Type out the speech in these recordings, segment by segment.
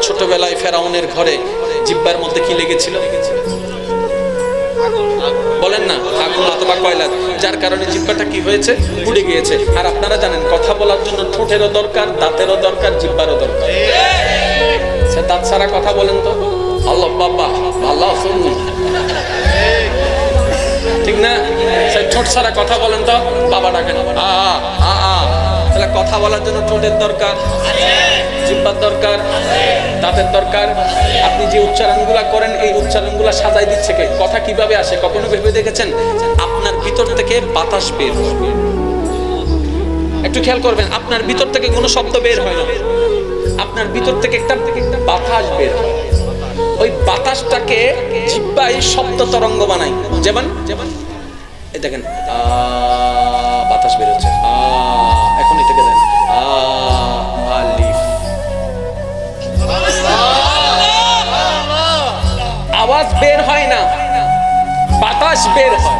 ছোটবেলায় ফেরাউনের ঘরে জিহ্বার মধ্যে কি লেগেছিল? বলেন না, আগুন অথবা কয়লা, যার কারণে জিহ্বাটা কি হয়েছে? পুড়ে গিয়েছে। আর আপনারা জানেন কথা বলার জন্য ঠোঁটেরও দরকার, দাঁতেরও দরকার, জিহ্বারও দরকার। সে দাঁত ছাড়া কথা বলেন তো আল্লাহ বাবা আল্লাহ শুনুন, ঠিক না? সে ঠোঁট ছাড়া কথা বলেন তো বাবা ডাকেন তাহলে কথা বলার জন্য ঠোঁটের দরকার, জিহ্বার দরকার, দাঁতের দরকার। আপনি যে উচ্চারণগুলা করেন এই উচ্চারণগুলা সাজাই দিচ্ছে কে? কথা কিভাবে আসে কখনো ভেবে দেখেছেন? আপনার ভিতর থেকে বাতাস বের হয়। একটু খেয়াল করবেন, আপনার ভিতর থেকে কোনো শব্দ বের হয় না, আপনার ভিতর থেকে একটা বাতাস বের হয়। ওই বাতাসটাকে জিহ্বায় শব্দ তরঙ্গ বানায়। যেমন এই দেখেন বাতাস বের হচ্ছে, এখন এটাকে দেন আলিফ, আওয়াজ বের হয় না, বাতাস বের হয়।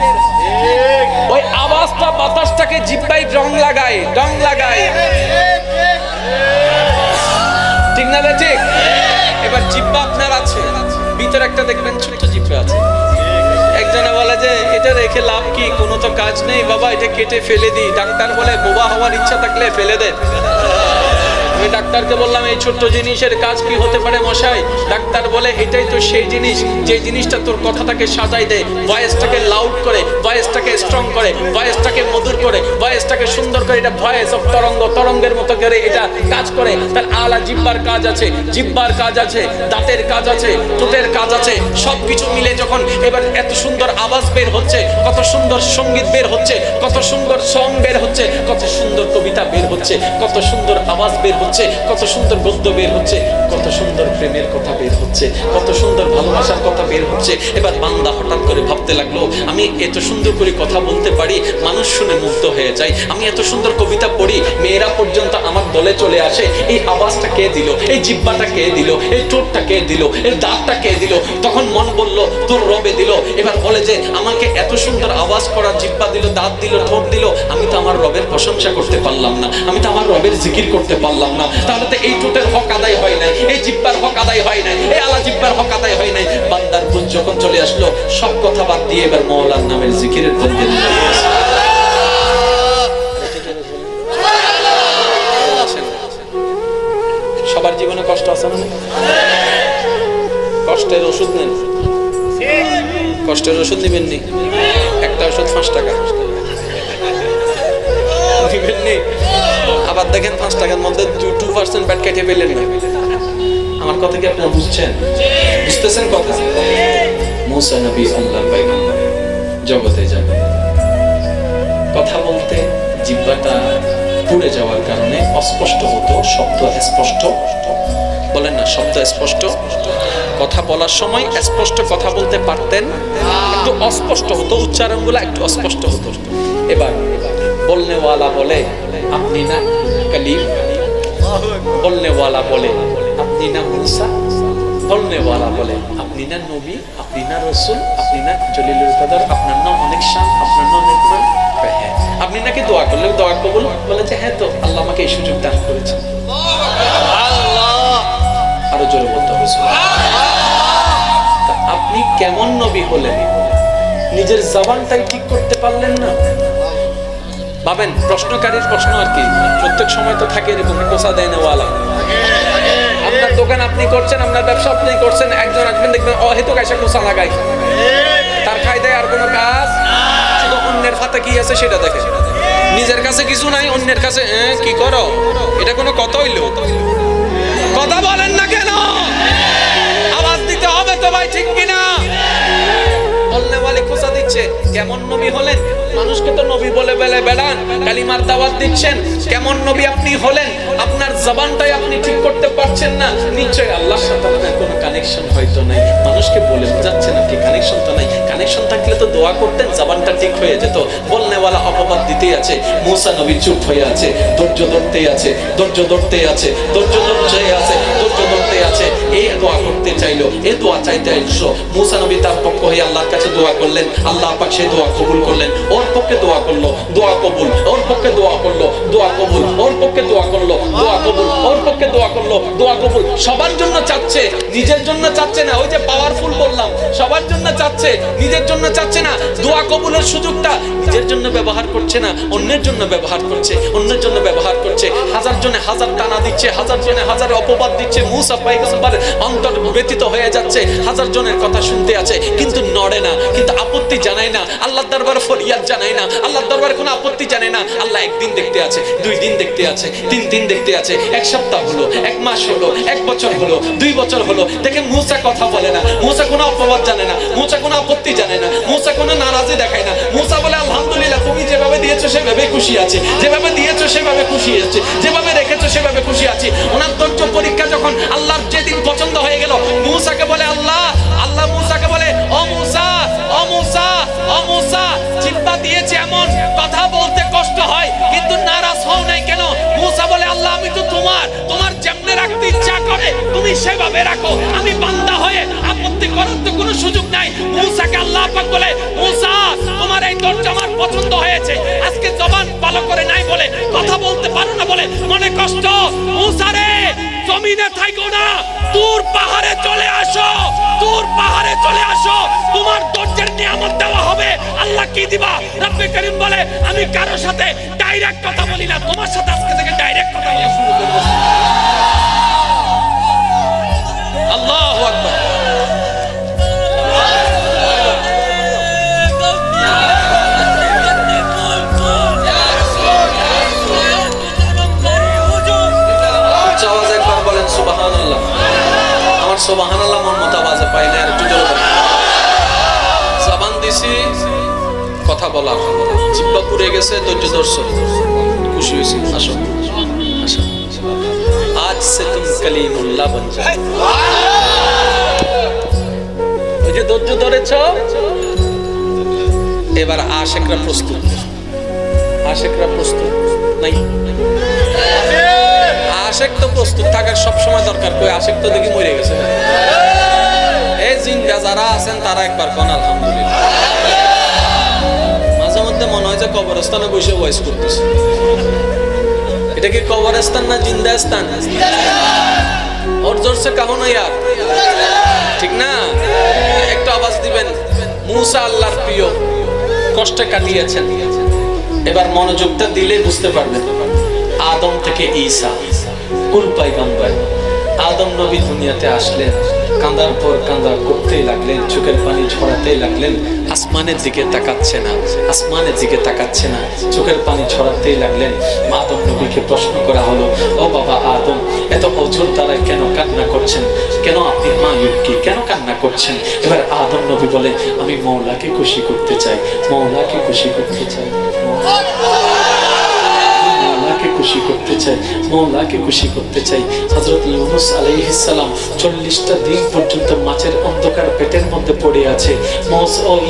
ওই আওয়াজটা বাতাসটাকে জিহ্বায় রং লাগায়, ঠিক না? ঠিক। এবার জিহ্বা আপনার আছে, ভিতরে একটা দেখবেন ছোট্ট জিহ্বা আছে। একজনে বলে যে এটা রেখে লাভ কি, কোনো তো কাজ নেই বাবা, এটা কেটে ফেলে দিই। ডাক্তার বলে বোবা হওয়ার ইচ্ছা থাকলে ফেলে দে। আমি ডাক্তারকে বললাম এই ছোট্ট জিনিসের কাজ কি হতে পারে মশাই? ডাক্তার বলে এটাই তো সেই জিনিস যে জিনিসটা তোর কথাটাকে সাজাই দেয়, ভয়েসটাকে লাউড করে, ভয়েসটাকে স্ট্রং করে, ভয়েসটাকে মধুর করে, ভয়েসটাকে সুন্দর করে। এটা ভয়েস অফ তরঙ্গ, তরঙ্গের মতো করে এটা কাজ করে। তার আলা জিহ্বার কাজ আছে, জিহ্বার কাজ আছে, দাঁতের কাজ আছে, ঠোঁটের কাজ আছে। সবকিছু মিলে যখন এবার এত সুন্দর আওয়াজ বের হচ্ছে, কত সুন্দর সঙ্গীত বের হচ্ছে, কত সুন্দর সং বের হচ্ছে, কত সুন্দর কবিতা বের হচ্ছে, কত সুন্দর আওয়াজ বের হচ্ছে, কত সুন্দর গদ্য বের হচ্ছে, কত সুন্দর প্রেমের কথা বের হচ্ছে, কত সুন্দর ভালোবাসার কথা বের হচ্ছে। এবার বান্দা হঠাৎ করে ভাবতে লাগলো, আমি এত সুন্দর করে কথা বলতে পারি, মানুষ শুনে মুগ্ধ হয়ে যায়। আমি এত সুন্দর কবিতা পড়ি, মেয়েরা পর্যন্ত আমার দলে চলে আসে। এই আওয়াজটা কে দিল? এই জিহ্বাটা কে দিল? এই ঠোঁটটা কে দিল? এই দাঁতটা কে দিল? তখন মন বলল তোর রবে দিল। এবার বলে যে আমাকে এত সুন্দর আওয়াজ করার জিহ্বা দিল, দাঁত দিল, ঠোঁট দিল, আমি তো আমার রবের প্রশংসা করতে পারলাম না, আমি তো আমার রবের জিকির করতে পারলাম না। তাহলে তো এই ঠোঁটের হক আদায় হয় নাই, এই জিহ্বার হক আদায় হয় নাই, এই আলা জিহ্বার হক আদায় হয় নাই। বান্দার বুঝ যখন চলে আসলো, সব কথা বাদ দিয়ে এবার মওলার নামের জিকিরের দ্বন্দ্বে লেগে গেছে। সবার জীবনে কষ্ট আছে না? কষ্টের ওষুধ নেন, কষ্টের ওষুধ নিবেন নি? একটা ওষুধ 5 টাকা নিবেন নি? আবার দেখেন 5 টাকার মধ্যে 2% ব্যাট কেটে পেলেন না। আমার কথা কি আপনারা বুঝছেন? বুঝতেছেন কথা? মুসা নবী আল্লাহর পয়গম্বর জগতে যাবে, কথা বলতে জিহ্বাটা পুড়ে যাওয়ার কারণে অস্পষ্ট হতো, শব্দ স্পষ্ট বলেন না, শব্দ স্পষ্ট। কথা বলার সময় স্পষ্ট কথা বলতে পারতেন, একটু অস্পষ্ট হতো, উচ্চারণগুলো একটু অস্পষ্ট হতো। এবার বলনেওয়ালা বলে আপনি না কালিম, বলনেওয়ালা বলে আপনি না মুসা, বলনেওয়ালা বলে আপনি না নবী, আপনি না রসুল, আপনি না জলিলুল কদর, আপনার নাম অনেক শান, আপনার নাম অনেক মান। হ্যাঁ, আপনি নাকি দোয়া করলে দোয়া কবুল, বলে যে হ্যাঁ তো আল্লাহ আমাকে এই সুযোগ দান করেছেন। আরো জোরে বলতে হবে। আপনি কেমন নবী হলেন, নিজের জবানটাই ঠিক করতে পারলেন না? ভাবেন, প্রশ্নকারীর প্রশ্ন আর কি, প্রত্যেক সময় তো থাকে এরকম কোসা দেয় নেওয়ালা। আপনার দোকান আপনি করছেন, আপনার ব্যবসা আপনি করছেন, একজন আসবেন দেখবেন অহেতুক এসে কোসা লাগাই, তার খাই দেয় আর কোনো কাজ, শুধু অন্যের হাতে কি আছে সেটা দেখে, নিজের কাছে কিছু নাই, অন্যের কাছে কি করো, এটা কোনো কথা হইল? কথা বলেন না কেন? আওয়াজ দিতে হবে তো ভাই, ঠিক কিনা? বলনেওয়ালি খোঁচা দিচ্ছে, কেমন নবী হলেন? মানুষকে তো নবী বলে বেড়ান, কালিমার দাওয়াত দিচ্ছেন, কেমন নবী আপনি হলেন? আপনার জবানটাই আপনি ঠিক করতে পারছেন না। নিশ্চয়ই আল্লাহর সাথে আপনার কোনো কানেকশন হয়তো নাই, মানুষকে বলে বোঝাচ্ছেন আপনি কানেকশন তো নাই। কানেকশন থাকলে তো দোয়া করতেন, জবানটা ঠিক হয়ে যেত। বলনেওয়ালা অপবাদ দিতেই আছে, মুসা নবী চুপ হয়ে আছে, ধৈর্য ধরতেই আছে, ধৈর্য ধরতেই আছে, ধৈর্য ধরতেই আছে, ধৈর্য ধরতেই আছে। এই দোয়া করতে চাইলো, এই দোয়া চাইতে আসলো। মুসা নবী তার পক্ষ হয়ে আল্লাহর কাছে দোয়া করলেন, আল্লাহ পাক সেই দোয়া কবুল করলেন। ওর পক্ষে দোয়া করলো, দোয়া কবুল। ওর পক্ষে দোয়া করলো, দোয়া কবুল। ওর পক্ষে দোয়া করলো, দোয়া কবুল। ওর পক্ষে দোয়া করলো, দোয়া কবুল। সবার জন্য চাচ্ছে, নিজের জন্য চাচ্ছে না। ওই যে পাওয়ারফুল বললাম, সবার জন্য চাচ্ছে, নিজের জন্য চাচ্ছে না। দোয়া কবুলের সুযোগটা নিজের জন্য ব্যবহার করছে না, অন্যের জন্য ব্যবহার করছে, অন্যের জন্য ব্যবহার করছে। হাজার জনে হাজার টানা দিচ্ছে, হাজার জনে হাজার অপবাদ দিচ্ছে। মুসা পয়গম্বর অন্তর ব্যতীত হয়ে যাচ্ছে, হাজার জনের কথা শুনতে আছে কিন্তু নড়ে না, কিন্তু আপত্তি জানায় না, আল্লাহর দরবারে ফরিয়াদ জানায় না, আল্লাহর দরবারে কোনো আপত্তি জানায় না। আল্লাহ একদিন দেখতে আছে, 2 দিন দেখতে আছে, 3 দিন দেখতে আছে, 1 সপ্তাহ হলো, 1 মাস হলো, 1 বছর হলো, 2 বছর হলো। দেখেন মুসা কথা বলে না, মুসা কোনো অপবাদ জানে না, মুসা কোনো আপত্তি জানে না, মুসা কোনো নারাজি দেখায় না। মুসা বলে আলহামদুলিল্লাহ, তুমি যেভাবে দিয়েছো সেভাবে খুশি আছি, যেভাবে দিয়েছো সেভাবে খুশি আছি, যেভাবে রেখেছো সেভাবে খুশি আছি। ওনার ধৈর্য পরীক্ষা যখন আল্লাহর যেদিন পছন্দ হয়ে গেল, মুসাকে বলে আল্লাহ, আল্লাহ মুসাকে বলে ও মুসা, ও মুসা, ও মুসা, জিহ্বা দিয়েছে এমন কথা বলতে কষ্ট হয় কিন্তু নারাজ হও নাই কেন? মুসা বলে আল্লাহ আমি তো তোমার, তোমার যেমনে রাখতে ইচ্ছা করে তুমি সেভাবে রাখো, আমি বান্দা হয়ে আপত্তি করার তো কোনো সুযোগ নাই। মুসাকে আল্লাহ পাক বলে মুসা তোমার এই ধৈর্য আমার পছন্দ হয়েছে, আজকে জবান ভালো করে নাই বলে, কথা বলতে পারো না বলে মনে কষ্ট। মুসা রে জমিনে থাকো না, দূর পাহাড়ে চলে আসো, দূর পাহাড়ে চলে আসো, তোমার ধৈর্যের নিয়ামত দেওয়া হবে। আল্লাহ কি দিবা? রব্বে করিম বলে আমি কারো সাথে ডাইরেক্ট কথা বলি না, তোমার সাথে আজকে থেকে ডাইরেক্ট কথা বলা শুরু করব। আল্লাহু আকবার। সুবহানাল্লাহ। আমার সুবহানাল্লাহ মন মতো আওয়াজে পাই না, আর একটু জোরে বলেন। জবান দিছি কথা বলার, জিহ্বা পুড়ে গেছে, ধৈর্য ধরছো, খুশি হয়েছি, আসো আসো, আজ সে তুম কলিমুল্লাহ বন যাও। ওই যে ধৈর্য ধরেছ, এবার আশিকরা প্রস্তুত, আশিকরা প্রস্তুত নাই? আশিক তো প্রস্তুত থাকার সব সময় দরকার, কই আশিক তো দেখি মরে গেছে। এই জিন্দা যারা আছেন তারা একবার কোন আলহামদুলিল্লাহ। মাঝে মধ্যে মনে হয় যে কবরস্থানে বসে ওয়াইজ করতেছে। এটা কি কবরস্থান না জিন্দা স্থান? और जोर से कहो ना यार, ঠিক না? একটু আওয়াজ দিবেন। মুসা আল্লাহর প্রিয়, কষ্টে কাটিয়েছেন। এবার মনোযোগটা দিলে বুঝতে পারবেন। আদম থেকে ঈসা, কুল পয়গম্বর। আদম নবী দুনিয়াতে আসলেন, কাঁদার পর কাঁদা করতেই লাগলেন, চোখের পানি ছড়াতেই লাগলেন। আসমানের দিকে তাকাচ্ছে না, আসমানের দিকে তাকাচ্ছে না, চোখের পানি ছড়াতেই লাগলেন। আদম নবীকে প্রশ্ন করা হলো, ও বাবা আদম, এত অঝোর দ্বারা কেন কান্না করছেন? কেন আপনি মায়ুবকে কেন কান্না করছেন? এবার আদম নবী বলে, আমি মওলাকে খুশি করতে চাই, মওলাকে খুশি করতে চাই, খুশি করতে চাই, মওলাকে খুশি করতে চাই। হযরত ইউনূস আলাইহিস সালাম 40টা দিন পর্যন্ত মাছের অন্ধকার পেটের মধ্যে পড়ে আছে।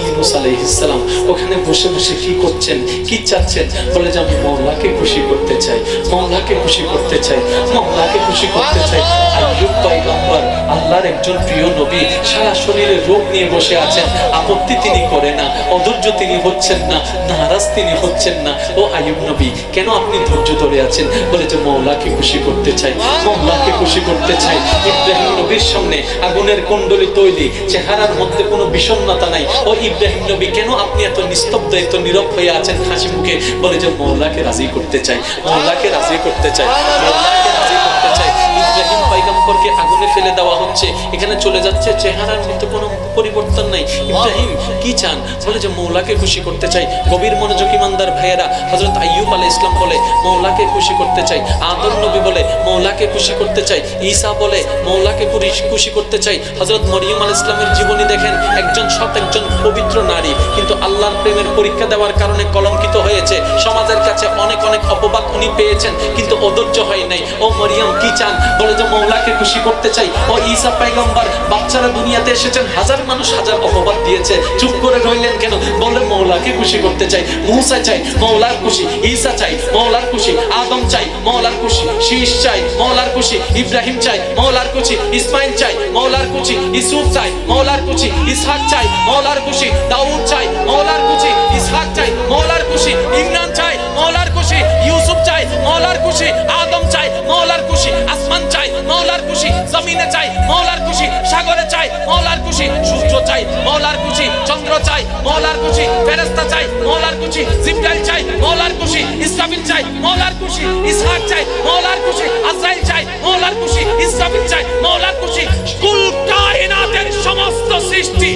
ইউনূস আলাইহিস সালাম ওখানে বসে বসে কি করছেন, কি চাচ্ছেন? বলে যে আমি মওলাকে খুশি করতে চাই, মওলাকে খুশি করতে চাই, মওলাকে খুশি করতে চাই। আইয়ুব পয়গম্বর, আল্লাহর একজন প্রিয় নবী, সারা শরীরে রোগ নিয়ে বসে আছেন, আপত্তি তিনি করে না, অধৈর্য তিনি হচ্ছেন না, নারাজ তিনি হচ্ছেন না। ও আইয়ুব নবী, কেন আপনি ধৈর্য ধরে আছেন? বলে যে মওলাকে খুশি করতে চাই, মওলাকে খুশি করতে চাই। ইব্রাহিম নবীর সামনে আগুনের কুণ্ডলী তৈরি, চেহারার মধ্যে কোনো বিষণ্ণতা নাই। ও ইব্রাহিম নবী, কেন আপনি এত নিস্তব্ধ, এত নীরব হয়ে আছেন হাসি মুখে? বলে যে মওলাকে রাজি করতে চাই, মওলাকে রাজি করতে চাই, মওলাকে রাজি করতে চাই। ইব্রাহিম পয়গম্বরকে আগুনে ফেলে দেওয়া হচ্ছে, এখানে চলে যাচ্ছে, চেহারার মধ্যে কোনো পরিবর্তন নাই। ইব্রাহিম কি চান? বলে যে মওলাকে খুশি করতে চাই। গভীর মনোযোগ ইমানদার ভাইয়েরা, হযরত আইয়ুব আলাইহিস সালাম বলে মওলাকে খুশি করতে চাই। আদম নবী বলে মওলাকে খুশি করতে চাই। ঈসা বলে মওলাকে খুশি করতে চাই। হযরত মরিয়ম আলাইহিস সালামের জীবনী দেখেন, একজন সৎ, একজন পবিত্র নারী, কিন্তু আল্লাহর প্রেমের পরীক্ষা দেওয়ার কারণে কলঙ্কিত হয়েছে। সমাজের কাছে অনেক অনেক অপবাদ উনি পেয়েছেন, কিন্তু অধৈর্য হয় নাই। ও মরিয়ম কি চান? বলে যে মওলাকে খুশি করতে চাই। ও ঈসা পয়গম্বর পয়গম্বর, বাচ্চারা দুনিয়াতে এসেছেন, হাজার মানুষ হাজার অপবাদ দিয়েছে, চুপ করে রইলেন কেন? বলে মওলাকে খুশি করতে চাই। মুসা চাই মওলার খুশি, ঈসা চাই মওলার খুশি, আদম চাই মওলার খুশি, শীষ চাই মওলার খুশি, ইব্রাহিম চাই মওলার খুশি, ইসমাইল চাই মওলার খুশি, ইউসুফ চাই মওলার খুশি, ইসহাক চাই মওলার খুশি, দাউদ চাই মওলার খুশি, ইসহাক চাই মওলার খুশি, ইমরান চাই মওলার খুশি, ইউসুফ চাই মওলার খুশি, আদম চাই মওলার খুশি, আসমান চাই মওলার খুশি, জমিনে চাই মওলার খুশি, সাগরে চাই মওলার খুশি, সূর্য চাই মওলার খুশি, চন্দ্র চাই মওলার খুশি, ফেরেশতা চাই মওলার খুশি, জিবরাইল চাই মওলার খুশি, ইসরাফিল চাই মওলার খুশি, ইসহাক চাই মওলার খুশি, আজরাইল চাই মওলার খুশি, ইসরাফিল চাই মওলার খুশি। কুল কায়নাতের সমস্ত সৃষ্টি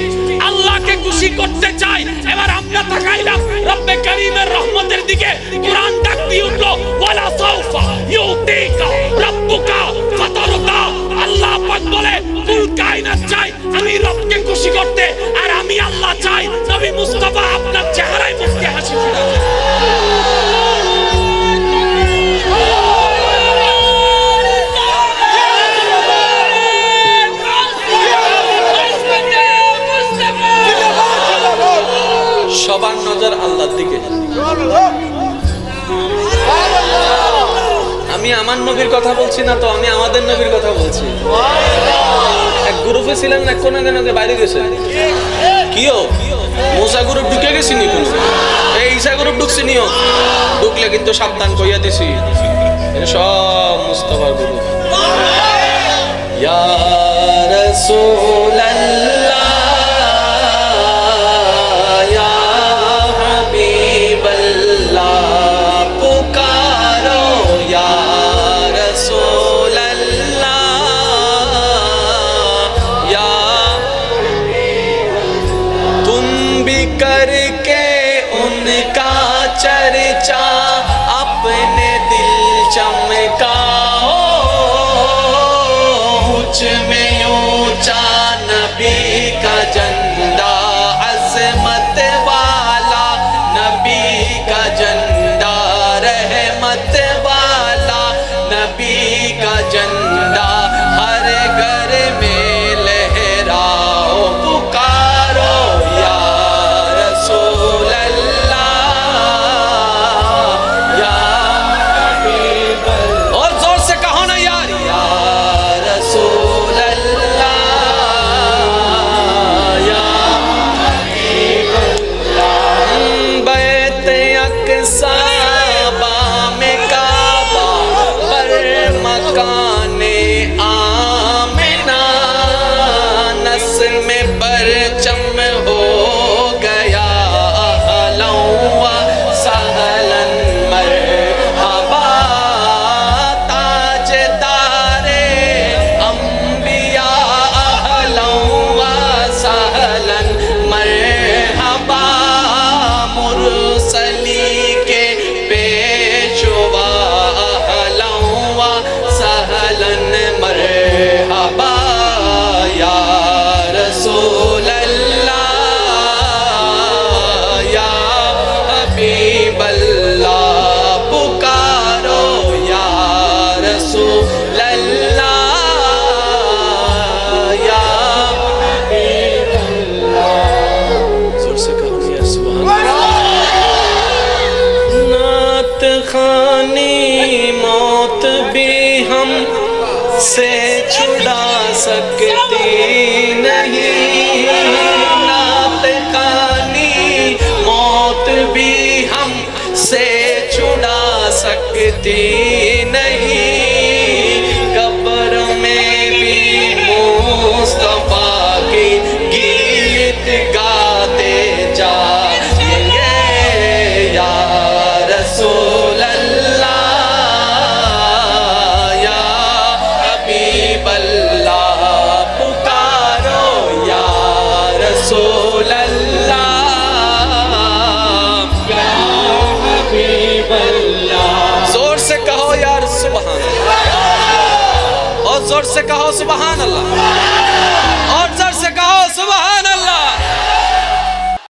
আল্লাহকে খুশি করতে চাই। এবার আমরা তাকাইলাম রব্বে কারীমের রহমতের দিকে, কুরআন ডাক দিয়ে উঠলো, ওয়ালা সাউফা ইউতিকা রাব্বুকা ফাতারদা। আল্লাহ পাক বলে কুল কায়নাত চাই আমি রবকে খুশি করতে, আর আমি আল্লাহ চাই নবী মুস্তাফা আপনার চেহারায় মুখে হাসি ফোটাতে। সবার নজর আল্লাহর দিকে। আমি আমার নবীর কথা বলছি না তো, আমি আমাদের নবীর কথা বলছি। এক গ্রুপে ছিলেন না, কোন বাইরে গেছে কিও মুসা গ্রুপ ঢুকে গেছি নি, কোন এই ঈসা গ্রুপ ঢুকছি নিও, ঢুকলে কিন্তু সাবধান কইয়া দিছি, এটা সব মুস্তাফার গ্রুপ। ইয়া রাসূলুল্লাহ करके उनका चर्चा अपने दिल चमकाओ, ऊंच में ऊंचा नबी का झंडा, अज़मत वाला नबी का झंडा, रहमत वाला नबी का झंडा, हर घर में लहराओ, पुकारो या से छुड़ा सकती नहीं, नात खानी मौत भी हम से छुड़ा सकती नहीं, कब्र में भी मुस्तफा की गीत गाते जाएंगे, या रसूल अल्लाह पुकारो या रसूल अल्लाह, या हबीब अल्लाह। जोर से कहो यार सुभान अल्लाह, और जोर से कहो सुभान अल्लाह, और जोर से कहो सुभान